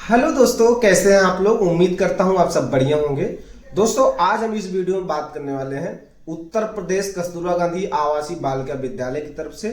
Hello दोस्तों, कैसे हैं आप लोग। उम्मीद करता हूं आप सब बढ़िया होंगे। दोस्तों, आज हम इस वीडियो में बात करने वाले हैं उत्तर प्रदेश कस्तूरबा गांधी आवासीय बालिका विद्यालय की तरफ से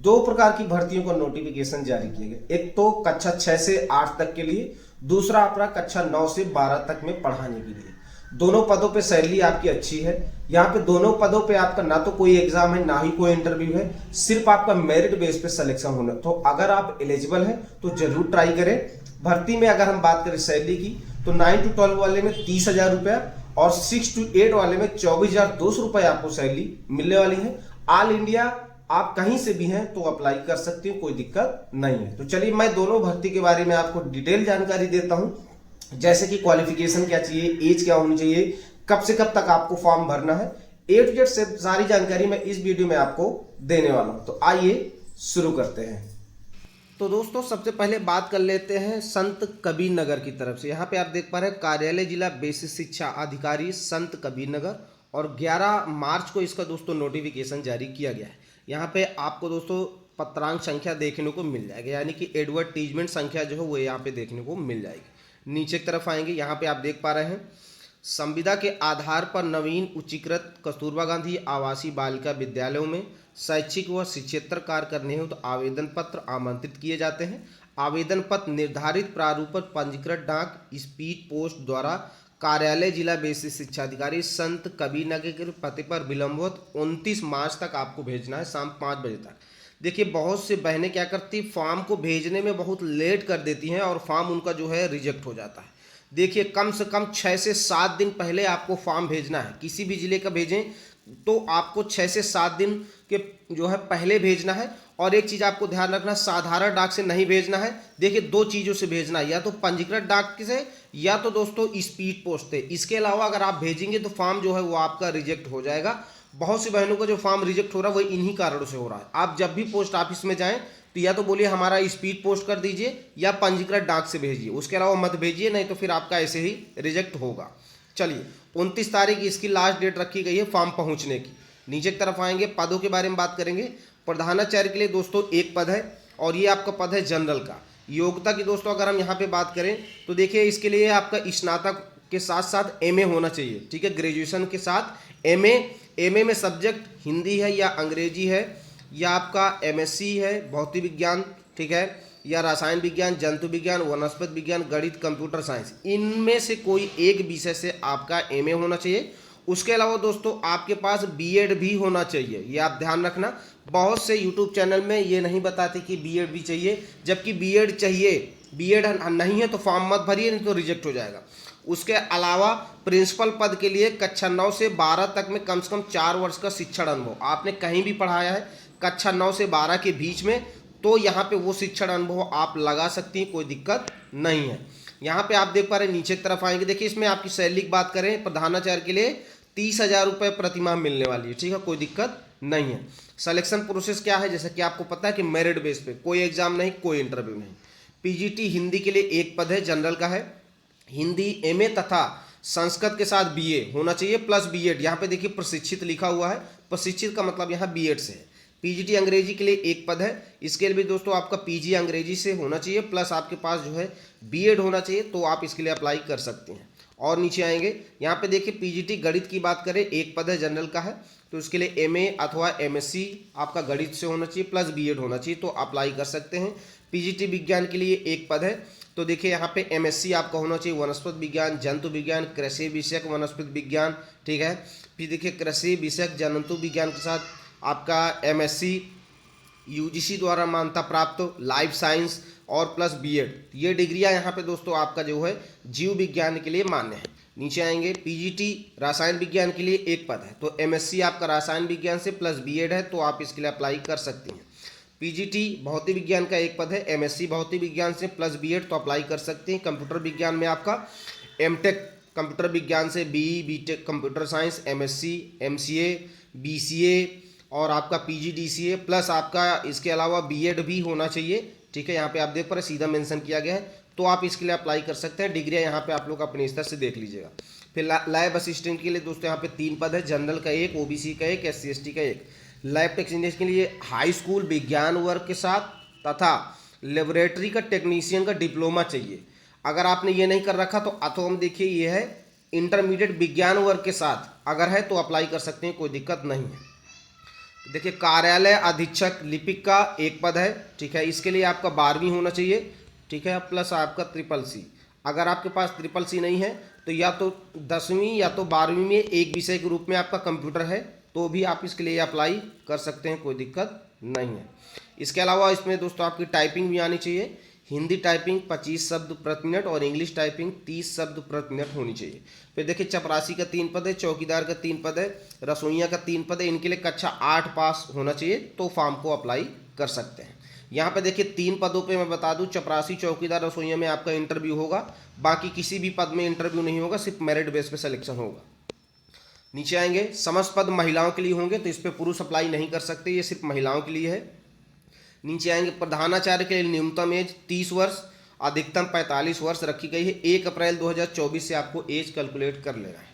दो प्रकार की भर्तियों का नोटिफिकेशन जारी किए गए। एक तो कक्षा 6 से 8 तक के लिए, दूसरा अपना कक्षा 9 से 12 तक में पढ़ाने के लिए। दोनों पदों पे सैलरी आपकी अच्छी है। यहाँ पे दोनों पदों पे आपका ना तो कोई एग्जाम है ना ही कोई इंटरव्यू है, सिर्फ आपका मेरिट बेस पे सिलेक्शन होना। तो अगर आप एलिजिबल हैं तो जरूर ट्राई करें। भर्ती में अगर हम बात करें सैलरी की, तो 9 to 12 वाले में 30,000 रुपया और 6 to 8 वाले में 24,200 रुपए आपको सैलरी मिलने वाली है। ऑल इंडिया आप कहीं से भी हैं तो अप्लाई कर सकते हो, कोई दिक्कत नहीं है। तो चलिए मैं दोनों भर्ती के बारे में आपको डिटेल जानकारी देता हूं, जैसे कि क्वालिफिकेशन क्या चाहिए, एज क्या होनी चाहिए, कब से कब तक आपको फॉर्म भरना है। ए टू जेड से सारी जानकारी मैं इस वीडियो में आपको देने वाला हूं। तो आइए शुरू करते हैं। तो दोस्तों, सबसे पहले बात कर लेते हैं संत कबीर नगर की तरफ से। यहाँ पे आप देख पा रहे हैं कार्यालय जिला बेसिक शिक्षा अधिकारी संत कबीर नगर, और 11 मार्च को इसका दोस्तों नोटिफिकेशन जारी किया गया है। यहाँ पे आपको दोस्तों पत्रांक संख्या देखने को मिल जाएगी, यानी कि एडवर्टीजमेंट संख्या जो है वो यहाँ पे देखने को मिल जाएगी। नीचे की तरफ आएंगे, यहाँ पे आप देख पा रहे हैं संविदा के आधार पर नवीन उच्चीकृत कस्तूरबा गांधी आवासीय बालिका विद्यालयों में शैक्षिक व शिक्षेत्र कार्य करने हेतु तो आवेदन पत्र आमंत्रित किए जाते हैं। आवेदन पत्र निर्धारित प्रारूप पर पंजीकृत डाक स्पीड पोस्ट द्वारा कार्यालय जिला बेसिक शिक्षा अधिकारी संत कबीर नगर के पते पर विलंबवत 29 मार्च तक आपको भेजना है, शाम 5 बजे तक। देखिए, बहुत से बहनें क्या करती, फॉर्म को भेजने में बहुत लेट कर देती हैं और फॉर्म उनका जो है रिजेक्ट हो जाता है। देखिए, कम से कम 6 से 7 दिन पहले आपको फॉर्म भेजना है। किसी भी जिले का भेजें तो आपको 6 से 7 दिन के जो है पहले भेजना है। और एक चीज़ आपको ध्यान रखना, साधारण डाक से नहीं भेजना है। देखिए, दो चीज़ों से भेजना है, या तो पंजीकृत डाक से या तो दोस्तों स्पीड पोस्ट से। इसके अलावा अगर आप भेजेंगे तो फॉर्म जो है वो आपका रिजेक्ट हो जाएगा। बहुत सी बहनों का जो फॉर्म रिजेक्ट हो रहा है वो इन्हीं कारणों से हो रहा है। आप जब भी पोस्ट ऑफिस में जाएं तो या तो बोलिए हमारा स्पीड पोस्ट कर दीजिए या पंजीकृत डाक से भेजिए, उसके अलावा मत भेजिए, नहीं तो फिर आपका ऐसे ही रिजेक्ट होगा। चलिए, 29 तारीख इसकी लास्ट डेट रखी गई है फॉर्म पहुंचने की। नीचे की तरफ आएंगे, पदों के बारे में बात करेंगे। प्रधानाचार्य के लिए दोस्तों एक पद है और ये आपका पद है जनरल का। योग्यता की दोस्तों अगर हम यहाँ पे बात करें तो देखिए, इसके लिए आपका स्नातक के साथ साथ एमए होना चाहिए। ठीक है, ग्रेजुएशन के साथ एमए में सब्जेक्ट हिंदी है या अंग्रेजी है, या आपका एमएससी है भौतिक विज्ञान, ठीक है, या रसायन विज्ञान, जंतु विज्ञान, वनस्पति विज्ञान, गणित, कंप्यूटर साइंस, इनमें से कोई एक विषय से आपका एमए होना चाहिए। उसके अलावा दोस्तों आपके पास बीएड भी होना चाहिए, ये आप ध्यान रखना। बहुत से यूट्यूब चैनल में ये नहीं बताते कि बीएड भी चाहिए, जबकि बीएड चाहिए। बीएड नहीं है तो फॉर्म मत भरिए, नहीं तो रिजेक्ट हो जाएगा। उसके अलावा प्रिंसिपल पद के लिए कक्षा 9 से 12 तक में कम से कम 4 वर्ष का शिक्षण अनुभव, आपने कहीं भी पढ़ाया है कक्षा 9 से 12 के बीच में, तो यहाँ पे वो शिक्षण अनुभव आप लगा सकती हैं, कोई दिक्कत नहीं है। यहाँ पे आप देख पा रहे हैं, नीचे की तरफ आएंगे, देखिए इसमें आपकी सैलरी की बात करें, प्रधानाचार्य के लिए 30,000 रुपये प्रतिमाह मिलने वाली है। ठीक है, कोई दिक्कत नहीं है। सिलेक्शन प्रोसेस क्या है, जैसे कि आपको पता है कि मेरिट बेस पे, कोई एग्जाम नहीं, कोई इंटरव्यू नहीं। पीजीटी हिंदी के लिए एक पद है, जनरल का है। हिंदी एमए तथा संस्कृत के साथ बीए होना चाहिए प्लस बीएड। यहाँ पे देखिए प्रशिक्षित लिखा हुआ है, प्रशिक्षित का मतलब यहाँ बीएड से है। पीजीटी अंग्रेजी के लिए एक पद है, इसके लिए भी दोस्तों आपका पीजी अंग्रेजी से होना चाहिए प्लस आपके पास जो है बीएड होना चाहिए, तो आप इसके लिए अप्लाई कर सकते हैं। और नीचे आएंगे, यहाँ पे देखिए पीजीटी गणित की बात करें, एक पद है, जनरल का है, तो इसके लिए एमए अथवा एमएससी आपका गणित से होना चाहिए प्लस बीएड होना चाहिए, तो अप्लाई कर सकते हैं। पीजीटी विज्ञान के लिए एक पद है, तो देखिए यहाँ पे एमएससी आपका होना चाहिए वनस्पति विज्ञान, जंतु विज्ञान, कृषि विषयक वनस्पति विज्ञान, ठीक है। फिर देखिए कृषि विषयक जंतु विज्ञान के साथ आपका एमएससी यूजीसी द्वारा मान्यता प्राप्त लाइफ साइंस और प्लस बीएड, ये डिग्रियां यहाँ पे दोस्तों आपका जो है जीव विज्ञान के लिए मान्य है। नीचे आएंगे, पीजीटी रसायन विज्ञान के लिए एक पद है, तो एमएससी आपका रसायन विज्ञान से प्लस बीएड है, तो आप इसके लिए अप्लाई कर सकती हैं। पीजीटी भौतिक विज्ञान का एक पद है, एमएससी भौतिक विज्ञान से प्लस बीएड, तो अप्लाई कर सकते हैं। कंप्यूटर विज्ञान में आपका एमटेक कंप्यूटर विज्ञान से BE BTech computer science, MSc MCA BCA और आपका पीजीडीसीए प्लस आपका इसके अलावा बीएड भी होना चाहिए। ठीक है, यहाँ पे आप देख पा रहे सीधा मेंशन किया गया है, तो आप इसके लिए अप्लाई कर सकते हैं। डिग्रियाँ यहाँ पे आप लोग अपने स्तर से देख लीजिएगा। फिर लैब असिस्टेंट के लिए दोस्तों यहाँ पे 3 पद है, जनरल का एक, ओबीसी का एक, एससी एसटी का एक। लैब टेक्नीशियन के लिए हाई स्कूल विज्ञान वर्ग के साथ तथा लेबोरेटरी का टेक्नीशियन का डिप्लोमा चाहिए। अगर आपने ये नहीं कर रखा तो हम देखिए ये है इंटरमीडिएट विज्ञान वर्ग के साथ, अगर है तो अप्लाई कर सकते हैं, कोई दिक्कत नहीं है। देखिए कार्यालय अधीक्षक लिपिक का एक पद है, ठीक है, इसके लिए आपका 12वीं होना चाहिए, ठीक है, प्लस आपका CCC। अगर आपके पास CCC नहीं है तो या तो 10वीं या तो 12वीं में एक विषय के रूप में आपका कंप्यूटर है तो भी आप इसके लिए अप्लाई कर सकते हैं, कोई दिक्कत नहीं है। इसके अलावा इसमें दोस्तों आपकी टाइपिंग भी आनी चाहिए। हिंदी टाइपिंग 25 शब्द प्रति मिनट और इंग्लिश टाइपिंग 30 शब्द प्रति मिनट होनी चाहिए। फिर देखिए चपरासी का 3 पद है, चौकीदार का 3 पद है, रसोइया का 3 पद है। इनके लिए कक्षा 8 पास होना चाहिए तो फॉर्म को अप्लाई कर सकते हैं। यहाँ पे देखिए 3 पदों पे मैं बता दूं, चपरासी, चौकीदार, रसोइया में आपका इंटरव्यू होगा, बाकी किसी भी पद में इंटरव्यू नहीं होगा, सिर्फ मेरिट बेस पे सिलेक्शन होगा। नीचे आएंगे, समस्त पद महिलाओं के लिए होंगे तो इस पर पुरुष अप्लाई नहीं कर सकते, ये सिर्फ महिलाओं के लिए है। नीचे आएंगे, प्रधानाचार्य के लिए न्यूनतम एज 30 वर्ष, अधिकतम 45 वर्ष रखी गई है। 1 अप्रैल 2024 से आपको एज कैलकुलेट कर लेना है।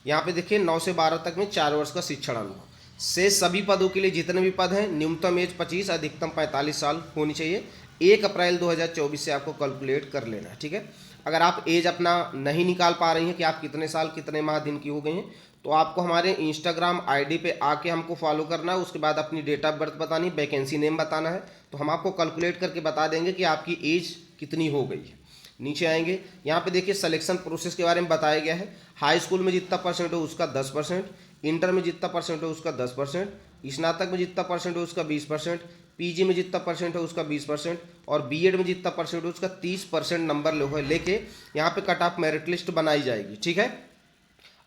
यहाँ पे देखिए 9 से 12 तक में 4 वर्ष का शिक्षण अनुभव। से सभी पदों के लिए जितने भी पद हैं न्यूनतम एज 25, अधिकतम 45 साल होनी चाहिए। 1 अप्रैल 2024 से आपको कैलकुलेट कर लेना है, ठीक है। अगर आप एज अपना नहीं निकाल पा रही हैं कि आप कितने साल कितने माह दिन की हो गई हैं, तो आपको हमारे इंस्टाग्राम आईडी पे आके हमको फॉलो करना है। उसके बाद अपनी डेट ऑफ बर्थ बतानी, वैकेंसी नेम बताना है, तो हम आपको कैलकुलेट करके बता देंगे कि आपकी एज कितनी हो गई है। नीचे आएंगे, यहाँ पे देखिए सिलेक्शन प्रोसेस के बारे में बताया गया है। हाई स्कूल में जितना परसेंट हो उसका 10%, इंटर में जितना परसेंट हो उसका 10%, स्नातक में जितना परसेंट हो उसका 20%, पीजी में जितना परसेंट है उसका 20% और बीएड में जितना परसेंट हो उसका 30% नंबर लेके यहाँ पे कट ऑफ मेरिट लिस्ट बनाई जाएगी, ठीक है।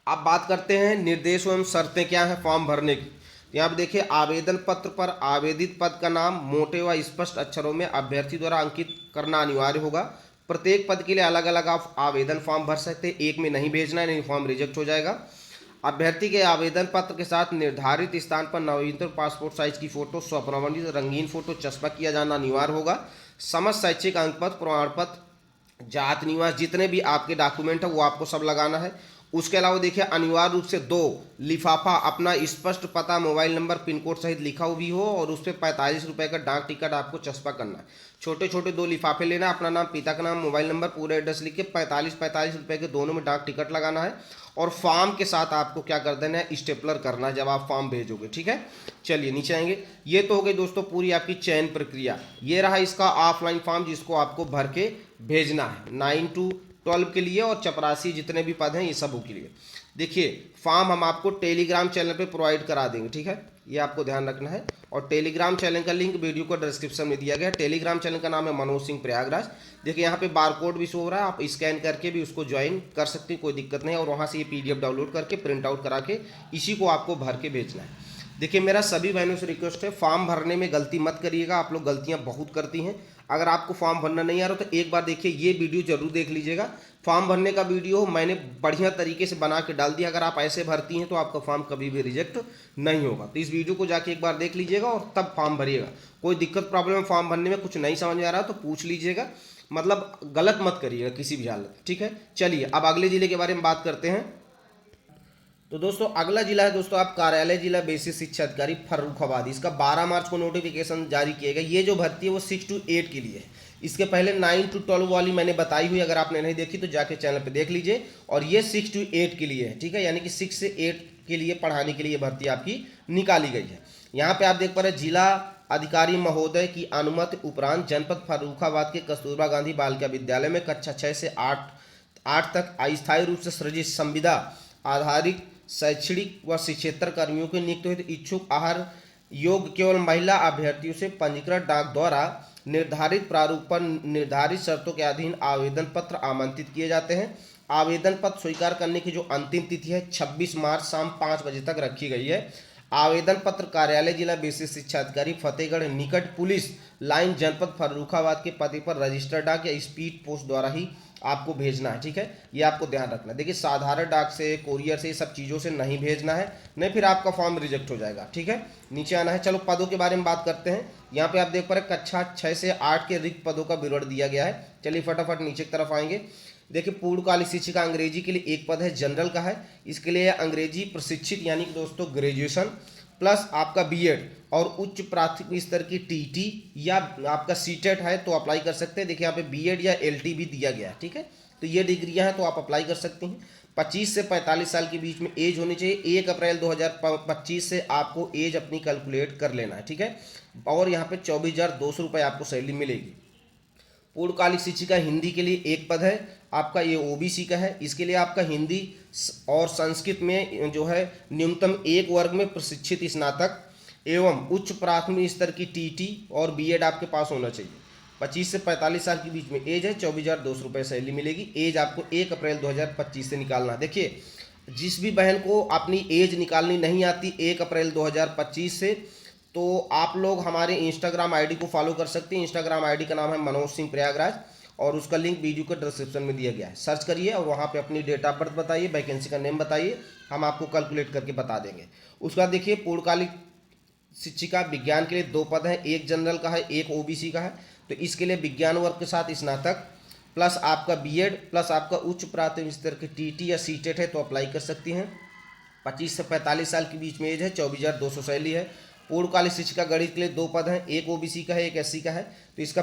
अब बात करते हैं निर्देश एवं शर्तें क्या है फॉर्म भरने की। यहाँ पे देखिए, आवेदन पत्र पर आवेदित पद का नाम मोटे व स्पष्ट अक्षरों में अभ्यर्थी द्वारा अंकित करना अनिवार्य होगा। प्रत्येक पद के लिए अलग अलग आप आवेदन फॉर्म भर सकते हैं, एक में नहीं भेजना है, नहीं फॉर्म रिजेक्ट हो जाएगा। अभ्यर्थी के आवेदन पत्र के साथ निर्धारित स्थान पर नवीनतम पासपोर्ट साइज की फोटो, स्वप्रमाणित रंगीन फोटो चस्पा किया जाना अनिवार्य होगा। समस्त शैक्षिक अंक पत्र, प्रमाण पत्र, जात निवास, जितने भी आपके डॉक्यूमेंट है वो आपको सब लगाना है। उसके अलावा देखिए अनिवार्य रूप से 2 लिफाफा अपना स्पष्ट पता, मोबाइल नंबर, पिन कोड सहित लिखा हुआ भी हो और उस पर 45 रुपये का डाक टिकट आपको चस्पा करना है। छोटे छोटे 2 लिफाफे लेना, अपना नाम, पिता का नाम, मोबाइल नंबर, पूरा एड्रेस लिख के 45 रुपये के दोनों में डाक टिकट लगाना है और फॉर्म के साथ आपको क्या कर देना है, स्टेपलर करना है जब आप फॉर्म भेजोगे, ठीक है। चलिए नीचे आएंगे, ये तो हो गई दोस्तों पूरी आपकी चयन प्रक्रिया। ये रहा इसका ऑफलाइन फॉर्म जिसको आपको भर के भेजना है 9 to 12 के लिए और चपरासी जितने भी पद हैं ये सबों के लिए। देखिए फॉर्म हम आपको टेलीग्राम चैनल पे प्रोवाइड करा देंगे, ठीक है, ये आपको ध्यान रखना है। और टेलीग्राम चैनल का लिंक वीडियो को डिस्क्रिप्शन में दिया गया है। टेलीग्राम चैनल का नाम है मनोज सिंह प्रयागराज। देखिए यहाँ पे बारकोड भी शो हो रहा है, आप स्कैन करके भी उसको ज्वाइन कर सकते हैं, कोई दिक्कत नहीं है। और वहाँ से ये PDF डाउनलोड करके प्रिंट आउट करा के इसी को आपको भर के भेजना है। देखिए मेरा सभी बहनों से रिक्वेस्ट है, फॉर्म भरने में गलती मत करिएगा, आप लोग गलतियाँ बहुत करती हैं। अगर आपको फॉर्म भरना नहीं आ रहा तो एक बार देखिए ये वीडियो जरूर देख लीजिएगा। फॉर्म भरने का वीडियो मैंने बढ़िया तरीके से बना के डाल दिया। अगर आप ऐसे भरती हैं तो आपका फॉर्म कभी भी रिजेक्ट नहीं होगा। तो इस वीडियो को जाके एक बार देख लीजिएगा और तब फॉर्म भरिएगा। कोई दिक्कत प्रॉब्लम फॉर्म भरने में कुछ नहीं समझ में आ रहा तो पूछ लीजिएगा, मतलब गलत मत करिएगा किसी भी हालत, ठीक है। चलिए अब अगले जिले के बारे में बात करते हैं। तो दोस्तों अगला जिला है दोस्तों आप कार्यालय जिला बेसिक शिक्षा अधिकारी फर्रुखाबाद। इसका 12 मार्च को नोटिफिकेशन जारी किया गया। ये जो भर्ती है वो 6 to 8 के लिए है। इसके पहले 9 to 12 वाली मैंने बताई हुई, अगर आपने नहीं देखी तो जाके चैनल पे देख लीजिए। और ये 6 to 8 के लिए है, ठीक है, यानी कि 6 से 8 के लिए पढ़ाने के लिए भर्ती आपकी निकाली गई है। यहाँ पे आप देख पा रहे जिला अधिकारी महोदय की अनुमति उपरांत जनपद फर्रुखाबाद के कस्तूरबा गांधी बालिका विद्यालय में कक्षा 6 से 8 तक अस्थायी रूप से सृजित संविदा आधारित शैक्षणिक व शिक्षेत्र कर्मियों के नियुक्त हुए इच्छुक आहार योग्य केवल महिला अभ्यर्थियों से पंजीकृत डाक द्वारा निर्धारित प्रारूप पर निर्धारित शर्तों के अधीन आवेदन पत्र आमंत्रित किए जाते हैं। आवेदन पत्र स्वीकार करने की जो अंतिम तिथि है 26 मार्च शाम 5 बजे तक रखी गई है। आवेदन पत्र कार्यालय जिला बेसिक शिक्षा अधिकारी फतेहगढ़ निकट पुलिस लाइन जनपद फर्रुखाबाद के पते पर रजिस्टर्ड डाक या स्पीड पोस्ट द्वारा ही आपको भेजना है, ठीक है, ये आपको ध्यान रखना। देखिए साधारण डाक से, कोरियर से, ये सब चीज़ों से नहीं भेजना है, नहीं फिर आपका फॉर्म रिजेक्ट हो जाएगा, ठीक है। नीचे आना है। चलो पदों के बारे में बात करते हैं। यहाँ पे आप देख पा रहे कक्षा 6 से 8 के रिक्त पदों का विवरण दिया गया है। चलिए फटाफट नीचे की तरफ आएंगे। देखिए पूर्णकालिक शिक्षिका अंग्रेजी के लिए एक पद है, जनरल का है। इसके लिए अंग्रेजी प्रशिक्षित यानी कि दोस्तों ग्रेजुएशन प्लस आपका बीएड और उच्च प्राथमिक स्तर की टीटी या आपका सीटेट है तो अप्लाई कर सकते हैं। देखिए यहाँ पे बीएड या एलटी भी दिया गया है, ठीक है। तो ये डिग्रियां हैं तो आप अप्लाई कर सकते हैं। 25 से 45 साल के बीच में एज होनी चाहिए। 1 अप्रैल 2025 से आपको एज अपनी कैलकुलेट कर लेना है, ठीक है। और यहाँ पे 24,200 रुपये आपको सैलरी मिलेगी। पूर्णकालिक शिक्षिका हिंदी के लिए एक पद है आपका, ये ओबीसी का है। इसके लिए आपका हिंदी और संस्कृत में जो है न्यूनतम एक वर्ग में प्रशिक्षित स्नातक एवं उच्च प्राथमिक स्तर की टीटी और बीएड आपके पास होना चाहिए। 25 से 45 साल के बीच में एज है। 24,200 रुपये सैलरी मिलेगी। एज आपको 1 अप्रैल 2025 से निकालना। देखिए जिस भी बहन को अपनी एज निकालनी नहीं आती 1 अप्रैल 2025 से, तो आप लोग हमारे इंस्टाग्राम आईडी को फॉलो कर सकते हैं। इंस्टाग्राम आईडी का नाम है मनोज सिंह प्रयागराज और उसका लिंक वीडियो के डिस्क्रिप्शन में दिया गया है। सर्च करिए और वहाँ पे अपनी डेट ऑफ बर्थ बताइए, वैकेंसी का नेम बताइए, हम आपको कैलकुलेट करके बता देंगे। उसके बाद देखिए पूर्णकालिक शिक्षिका विज्ञान के लिए 2 पद हैं, एक जनरल का है, एक ओबीसी का है। तो इसके लिए विज्ञान वर्ग के साथ स्नातक प्लस आपका बीएड प्लस आपका उच्च प्राथमिक स्तर की टीटी या सीटेट है तो अप्लाई कर सकती हैं। 25 से 45 साल के बीच में एज है। 24,200 सैलरी है। पूर्णकालिक शिक्षिका गणित के लिए 2 पद हैं, एक ओबीसी का है, एक एससी का है। तो इसका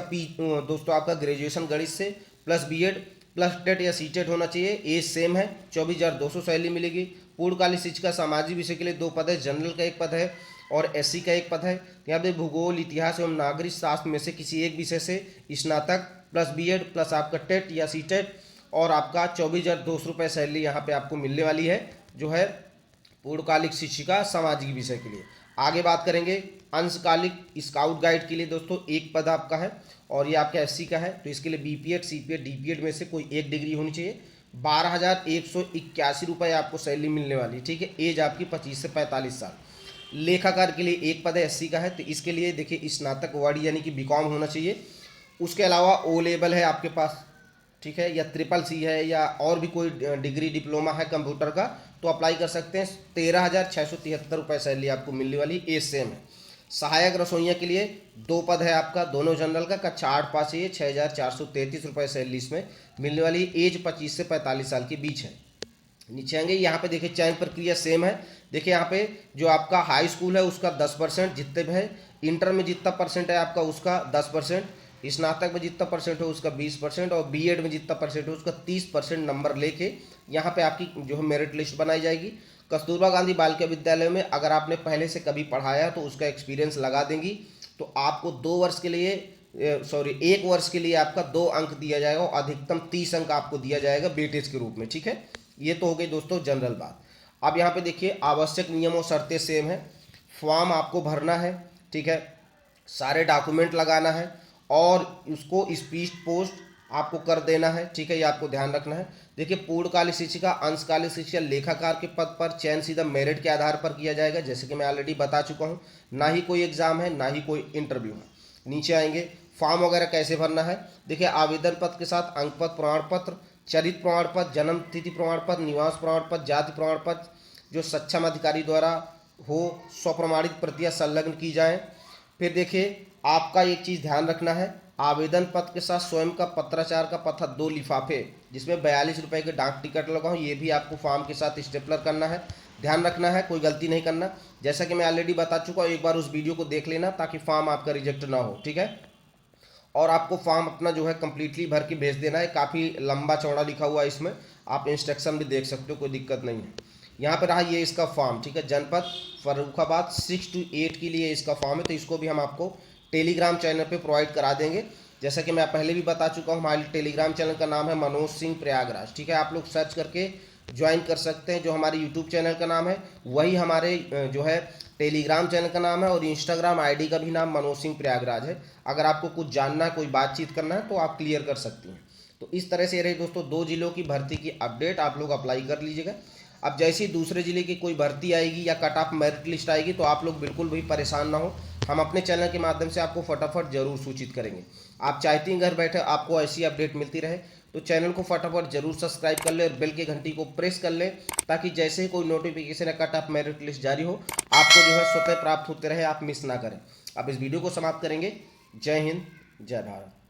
दोस्तों आपका ग्रेजुएशन गणित से प्लस बीएड प्लस टेट या सीटेट होना चाहिए। एज सेम है। 24,200 सैलरी मिलेगी। पूर्णकालिक शिक्षिका सामाजिक विषय के लिए 2 पद है, जनरल का 1 पद है और एससी का 1 पद है। यहाँ पे भूगोल, इतिहास एवं नागरिक शास्त्र में से किसी एक विषय से स्नातक प्लस बीएड प्लस आपका टेट या सीटेट और आपका 24,200 रुपये सैलरी यहाँ पे आपको मिलने वाली है, जो है पूर्णकालिक शिक्षिका सामाजिक विषय के लिए। आगे बात करेंगे अंशकालिक स्काउट गाइड के लिए दोस्तों 1 पद आपका है और ये आपका एससी का है। तो इसके लिए बीपीएड, सीपीएड, डीपीएड में से कोई एक डिग्री होनी चाहिए। 12,181 रुपये आपको सैलरी मिलने वाली, ठीक है। एज आपकी 25 से 45 साल। लेखाकार के लिए 1 पद है, एससी का है। तो इसके लिए देखिए स्नातक वर्ड यानी कि बीकॉम होना चाहिए। उसके अलावा ओ लेवल है आपके पास, ठीक है, या CCC है या और भी कोई डिग्री डिप्लोमा है कंप्यूटर का तो अप्लाई कर सकते हैं। 13,673 रुपये सैलरी आपको मिलने वाली। एज सेम है। सहायक रसोइया के लिए 2 पद है आपका, दोनों जनरल का। कक्षा 8 पास है। 6,433 रुपये सैलरी इसमें मिलने वाली। एज 25 से 45 साल के बीच है। नीचे आएंगे यहाँ पे देखिए चयन प्रक्रिया सेम है। देखिए यहाँ पे जो आपका हाई स्कूल है उसका 10% जितने भी है, इंटर में जितना परसेंट है आपका उसका 10%, स्नातक में जितना परसेंट हो उसका 20% और बीएड में जितना परसेंट हो उसका 30% नंबर लेके यहाँ पे आपकी जो है मेरिट लिस्ट बनाई जाएगी। कस्तूरबा गांधी बालिका विद्यालय में अगर आपने पहले से कभी पढ़ाया तो उसका एक्सपीरियंस लगा देंगी तो आपको 1 वर्ष के लिए आपका 2 अंक दिया जाएगा और अधिकतम 30 अंक आपको दिया जाएगा वेटेज के रूप में, ठीक है। ये तो हो गई दोस्तों जनरल बात। अब यहाँ पे देखिए आवश्यक नियम और शर्तें सेम है। फॉर्म आपको भरना है, ठीक है, सारे डॉक्यूमेंट लगाना है और उसको स्पीड पोस्ट आपको कर देना है, ठीक है। ये आपको ध्यान रखना है। देखिए पूर्णकालिक शिक्षिका, अंशकालिक शिक्षिका, लेखाकार के पद पर चयन सीधा मेरिट के आधार पर किया जाएगा, जैसे कि मैं ऑलरेडी बता चुका हूँ। ना ही कोई एग्जाम है, ना ही कोई इंटरव्यू है। नीचे आएंगे फॉर्म वगैरह कैसे भरना है। देखिए आवेदन पत्र के साथ अंक पत्र, प्रमाण पत्र, चरित्र प्रमाण पत्र, जन्म तिथि प्रमाण पत्र, निवास प्रमाण पत्र, जाति प्रमाण पत्र जो सक्षम अधिकारी द्वारा हो स्वप्रमाणित प्रतियां संलग्न की जाएं। फिर देखिए आपका एक चीज़ ध्यान रखना है, आवेदन पत्र के साथ स्वयं का पत्राचार का पता 2 लिफाफे जिसमें 42 रुपये के डाक टिकट लगाओ, ये भी आपको फॉर्म के साथ स्टेपलर करना है। ध्यान रखना है, कोई गलती नहीं करना। जैसा कि मैं ऑलरेडी बता चुका हूँ, एक बार उस वीडियो को देख लेना ताकि फॉर्म आपका रिजेक्ट ना हो, ठीक है। और आपको फॉर्म अपना जो है कम्प्लीटली भर के भेज देना है। काफ़ी लंबा चौड़ा लिखा हुआ है इसमें, आप इंस्ट्रक्शन भी देख सकते हो, कोई दिक्कत नहीं है। यहाँ पर रहा ये इसका फॉर्म, ठीक है। जनपद फर्रुखाबाद 6 to 8 के लिए इसका फॉर्म है, तो इसको भी हम आपको टेलीग्राम चैनल पे प्रोवाइड करा देंगे। जैसा कि मैं पहले भी बता चुका हूँ, हमारे टेलीग्राम चैनल का नाम है मनोज सिंह प्रयागराज, ठीक है। आप लोग सर्च करके ज्वाइन कर सकते हैं। जो हमारे यूट्यूब चैनल का नाम है वही हमारे जो है टेलीग्राम चैनल का नाम है और इंस्टाग्राम आईडी का भी नाम मनोज सिंह प्रयागराज है। अगर आपको कुछ जानना है, कोई बातचीत करना है तो आप क्लियर कर सकती हैं। तो इस तरह से रही दोस्तों 2 जिलों की भर्ती की अपडेट, आप लोग अप्लाई कर लीजिएगा। अब जैसे ही दूसरे जिले की कोई भर्ती आएगी या कट ऑफ मेरिट लिस्ट आएगी तो आप लोग बिल्कुल भी परेशान ना हो, हम अपने चैनल के माध्यम से आपको फटाफट जरूर सूचित करेंगे। आप चाहती हैं घर बैठे आपको ऐसी अपडेट मिलती रहे तो चैनल को फटाफट जरूर सब्सक्राइब कर ले और बेल की घंटी को प्रेस कर ले ताकि जैसे ही कोई नोटिफिकेशन या कट ऑफ मेरिट लिस्ट जारी हो आपको जो है स्वतः प्राप्त होते रहे, आप मिस ना करें। अब इस वीडियो को समाप्त करेंगे। जय हिंद, जय भारत।